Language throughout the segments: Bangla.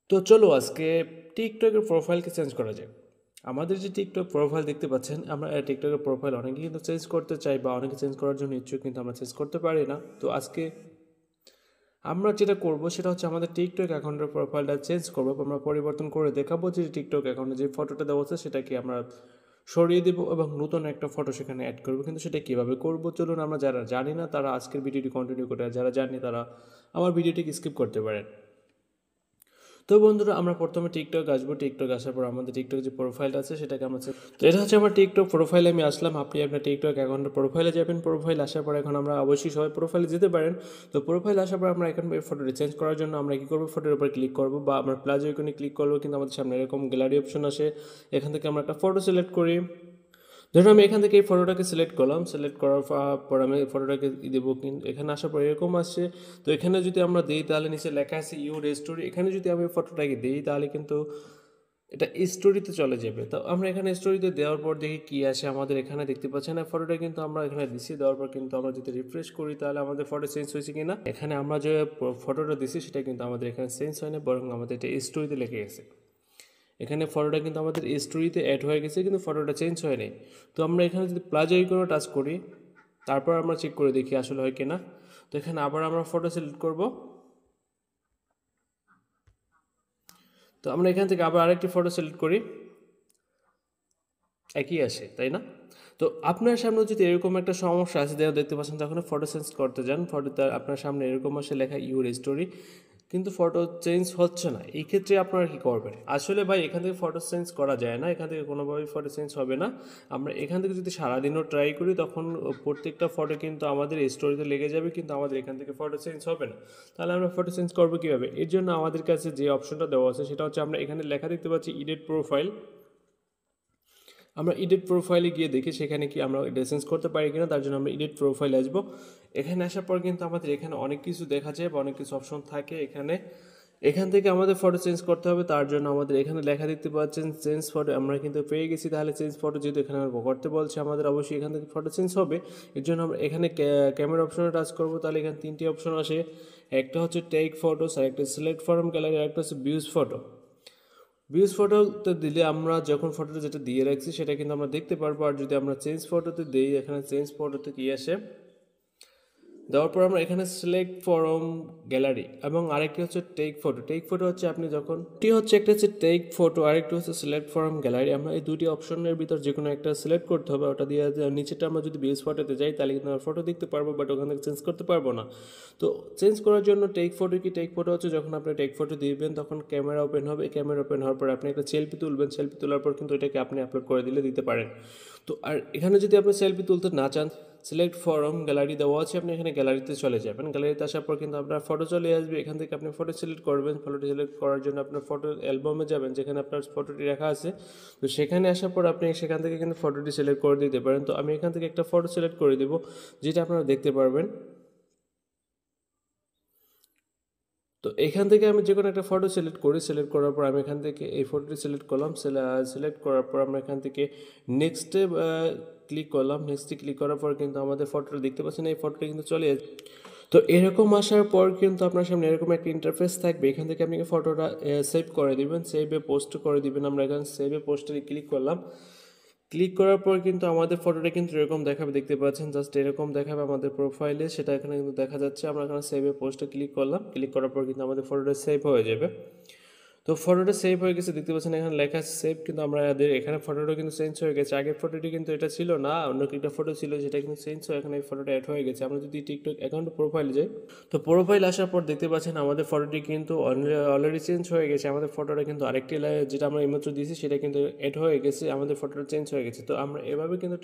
তো চলো আজকে টিকটকের প্রোফাইলকে চেঞ্জ করা যায়। আমাদের যে টিকটক প্রোফাইল দেখতে পাচ্ছেন, আমরা টিকটকের প্রোফাইল অনেকে কিন্তু চেঞ্জ করতে চাই বা অনেকে চেঞ্জ করার জন্য ইচ্ছুক, কিন্তু আমরা চেঞ্জ করতে পারি না। তো আজকে আমরা যেটা করব সেটা হচ্ছে আমাদের টিকটক অ্যাকাউন্টের প্রোফাইলটা চেঞ্জ করবো, আমরা পরিবর্তন করে দেখাবো যে টিকটক অ্যাকাউন্টে যে ফটোটা দেওয়া আছে সেটাকে আমরা সরিয়ে দেবো এবং নতুন একটা ফটো সেখানে অ্যাড করবো। কিন্তু সেটা কীভাবে করবো চলুন, আমরা যারা জানি না তারা আজকের ভিডিওটি কন্টিনিউ করে, আর যারা জানি তারা আমার ভিডিওটিকে স্কিপ করতে পারেন। তো বন্ধুরা, আমরা প্রথমে টিকটক আসবো। টিকটক আসার পর আমাদের টিকটক যে প্রোফাইলটা আছে সেটাকে আমরা তো এটা হচ্ছে আমার টিকটক প্রোফাইলে আমি আসলাম। আপনি আপনার টিকটক অ্যাকাউন্টের প্রোফাইলে যাবেন। প্রোফাইল আসার পর এখন আমরা অবশ্যই সবাই প্রোফাইলে যেতে পারেন। তো প্রোফাইল আসার পর আমরা এখন এই ফটোটি চেঞ্জ করার জন্য আমরা কী করবো, ফটোর উপর ক্লিক করবো বা আমরা প্লাস আইকনে ক্লিক করবো, কিন্তু আমাদের সামনে এরকম গ্যালারি অপশন আসে। এখান থেকে আমরা একটা ফটো সিলেক্ট করি। ধরুন আমি এখান থেকে এই ফটোটাকে সিলেক্ট করলাম। সিলেক্ট করার পর আমি ফটোটাকে দেবো, কিন্তু এখানে আসার পর এরকম আসছে। তো এখানে যদি আমরা দিই তাহলে নিচে লেখা আছে ইউর স্টোরি। এখানে যদি আমি ফটোটাকে দিই তাহলে কিন্তু এটা স্টোরিতে চলে যাবে। তো আমরা এখানে স্টোরিতে দেওয়ার পর দেখি কী আসে। আমাদের এখানে দেখতে পাচ্ছেন না ফটোটা কিন্তু আমরা এখানে দিছি। দেওয়ার পর কিন্তু আমরা যদি রিফ্রেশ করি তাহলে আমাদের ফটো চেঞ্জ হয়েছে কি না, এখানে আমরা যে ফটোটা দিছি সেটা কিন্তু আমাদের এখানে চেঞ্জ হয় না, বরং আমাদের এটা স্টোরিতে লেখে গেছে। এখানে ফটোটা কিন্তু আমাদের স্টোরিতে অ্যাড হয়ে গেছে, কিন্তু ফটোটা চেঞ্জ হয়নি। তো আমরা এখানে যদি প্লাস আইকনে টাচ করি, তারপর আমরা চেক করে দেখি আসলে হয় কিনা। তো এখানে আবার আমরা ফটো সিলেক্ট করব। তো আমরা এখান থেকে আবার আরেকটি ফটো সিলেক্ট করি, একই আসে তাই না? তো আপনার সামনে যদি এরকম একটা সমস্যা আছে, দেখতে পাচ্ছেন যখন ফটো চেঞ্জ করতে যান, ফটোতে আপনার সামনে এরকম আসে লেখা ইউর স্টোরি, কিন্তু ফটো চেঞ্জ হচ্ছে না, এই ক্ষেত্রে আপনারা কী করবেন? আসলে ভাই এখান থেকে ফটো চেঞ্জ করা যায় না, এখান থেকে কোনোভাবেই ফটো চেঞ্জ হবে না। আমরা এখান থেকে যদি সারাদিনও ট্রাই করি তখন প্রত্যেকটা ফটো কিন্তু আমাদের স্টোরিতে লেগে যাবে, কিন্তু আমাদের এখান থেকে ফটো চেঞ্জ হবে না। তাহলে আমরা ফটো চেঞ্জ করবো কীভাবে? এর জন্য আমাদের কাছে যে অপশনটা দেওয়া আছে সেটা হচ্ছে, আমরা এখানে লেখা দেখতে পাচ্ছি এডিট প্রোফাইল। আমরা এডিট প্রোফাইলে গিয়ে দেখি সেখানে কি আমরা এটা চেঞ্জ করতে পারি কিনা। তার জন্য আমরা এডিট প্রোফাইলে আসবো। এখানে আসার পর কিন্তু আমাদের এখানে অনেক কিছু দেখা যায় বা অনেক কিছু অপশন থাকে। এখান থেকে আমাদের ফটো চেঞ্জ করতে হবে। তার জন্য আমাদের এখানে লেখা দেখতে পাচ্ছেন চেঞ্জ ফটো, আমরা কিন্তু পেয়ে গেছি। তাহলে চেঞ্জ ফটো যেহেতু এখানে আমরা করতে বলছে, আমাদের অবশ্যই এখান থেকে ফটো চেঞ্জ হবে। এর জন্য আমরা এখানে ক্যামেরা অপশনে টাচ করবো। তাহলে এখানে তিনটি অপশন আসে, একটা হচ্ছে টেক ফটোস, আর একটা সিলেক্ট ফ্রম গ্যালারি, আর একটা হচ্ছে ভিউজ ফটো। ভিউজ ফটোতে দিলে আমরা যখন ফটোটা যেটা দিয়ে রাখছি সেটা কিন্তু আমরা দেখতে পারবো। আর যদি আমরা চেঞ্জ ফটোতে দিই, এখানে চেঞ্জ ফটোতে কী আসে, দেওয়ার পর আমরা এখানে সিলেক্ট ফ্রম গ্যালারি এবং আরেকটি হচ্ছে টেক ফটো। টেক ফটো হচ্ছে আপনি যখন একটা হচ্ছে টেক ফটো, আরেকটি হচ্ছে সিলেক্ট ফ্রম গ্যালারি। আমরা এই দুটি অপশনের ভিতর যে কোনো একটা সিলেক্ট করতে হবে। ওটা দিয়ে নিচেটা আমরা যদি ভিউজ ফটোতে যাই তাহলে কিন্তু আমরা ফটো দেখতে পারবো, বাট ওখান থেকে চেঞ্জ করতে পারবো না। তো চেঞ্জ করার জন্য টেক ফটো কি, টেক ফটো হচ্ছে যখন আপনি টেক ফটো দিবেন তখন ক্যামেরা ওপেন হবে। ক্যামেরা ওপেন হওয়ার পর আপনি একটা সেলফি তুলবেন। সেলফি তোলার পর কিন্তু এটাকে আপনি আপলোড করে দিতে পারেন। তো আর এখানে যদি আপনি সেলফি তুলতে না চান, সিলেক্ট ফ্রম গ্যালারি দেওয়া আছে, আপনি এখানে গ্যালারিতে চলে যাবেন। গ্যালারিতে আসার পর কিন্তু আপনার ফটো চলে আসবে। এখান থেকে আপনি ফটো সিলেক্ট করবেন। ফটোটি সিলেক্ট করার জন্য আপনার ফটো অ্যালবামে যাবেন, যেখানে আপনার ফটোটি রাখা আছে। তো সেখানে আসার পর আপনি সেখান থেকে কিন্তু ফটোটি সিলেক্ট করে দিতে পারেন। তো আমি এখান থেকে একটা ফটো সিলেক্ট করে দেবো, যেটা আপনারা দেখতে পারবেন। তো এখান থেকে আমি যে কোনো একটা ফটো সিলেক্ট করি। সিলেক্ট করার পর আমি এখান থেকে এই ফটোটি সিলেক্ট করলাম। সিলেক্ট করার পর আমরা এখান থেকে নেক্সটে ক্লিক করলাম। নেক্সটে ক্লিক করার পর কিন্তু আমাদের ফটোটা দেখতে পাচ্ছেন, এই ফটোটা কিন্তু চলে আসবে। তো এরকম আসার পর কিন্তু আপনার সামনে এরকম একটা ইন্টারফেস থাকবে। এখান থেকে আপনি ফটোটা সেভ করে দিবেন, সেভে পোস্ট করে দিবেন। আমরা এখানে সেভে পোস্টে ক্লিক করলাম। ক্লিক করার পর কিন্তু আমাদের ফটোটা কিন্তু এরকম দেখাবে, দেখতে পাচ্ছেন জাস্ট এরকম দেখাবে আমাদের প্রোফাইলে, সেটা এখানে কিন্তু দেখা যাচ্ছে। আমরা এখানে সেভে পোস্টে ক্লিক করলাম। ক্লিক করার পর কিন্তু আমাদের ফটোটা সেভ হয়ে যাবে। তো ফটোটা সেভ হয়ে গেছে, দেখতে পাচ্ছেন এখানে লেখা আছে সেভ, কিন্তু আমাদের এখানে ফটোটা কিন্তু চেঞ্জ হয়ে গেছে। আগের ফটোটি কিন্তু এটা ছিল না, অন্য একটা ফটো ছিল, যেটা কিন্তু চেঞ্জ হয়ে এখানে এই ফটোটা অ্যাড হয়ে গেছে। আমরা যদি টিকটক অ্যাকাউন্ট প্রোফাইলে যাই, তো প্রোফাইল আসার পর দেখতে পাচ্ছেন আমাদের ফটোটি কিন্তু অলরেডি চেঞ্জ হয়ে গেছে। আমাদের ফটোটা কিন্তু আরেকটি যেটা আমরা এইমাত্র দিয়েছি সেটা কিন্তু অ্যাড হয়ে গেছে, আমাদের ফটোটা চেঞ্জ হয়ে গেছে। তো আমরা এভাবে কিন্তু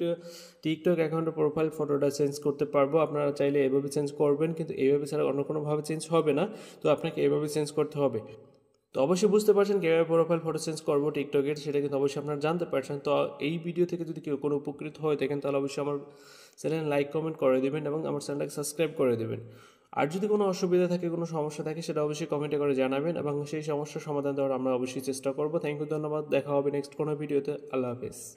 টিকটক অ্যাকাউন্টের প্রোফাইল ফটোটা চেঞ্জ করতে পারবো। আপনারা চাইলে এভাবে চেঞ্জ করবেন, কিন্তু এইভাবে ছাড়া অন্য কোনোভাবে চেঞ্জ হবে না। তো আপনাকে এভাবে চেঞ্জ করতে হবে। তো অবশ্যই বুঝতে পারছেন কীভাবে প্রোফাইল ফটো চেঞ্জ করবো টিকটকের, সেটা কিন্তু অবশ্যই আপনারা জানতে পারছেন। তো এই ভিডিও থেকে যদি কেউ কোনো উপকৃত হয়ে থাকেন তাহলে অবশ্যই আমার চ্যানেল লাইক কমেন্ট করে দেবেন এবং আমার চ্যানেলটাকে সাবস্ক্রাইব করে দেবেন। আর যদি কোনো অসুবিধা থাকে, কোনো সমস্যা থাকে, সেটা অবশ্যই কমেন্টে করে জানাবেন এবং সেই সমস্যার সমাধান দেওয়ার আমরা অবশ্যই চেষ্টা করবো। থ্যাংক ইউ, ধন্যবাদ। দেখা হবে নেক্সট কোনো ভিডিওতে। আল্লাহ হাফেজ।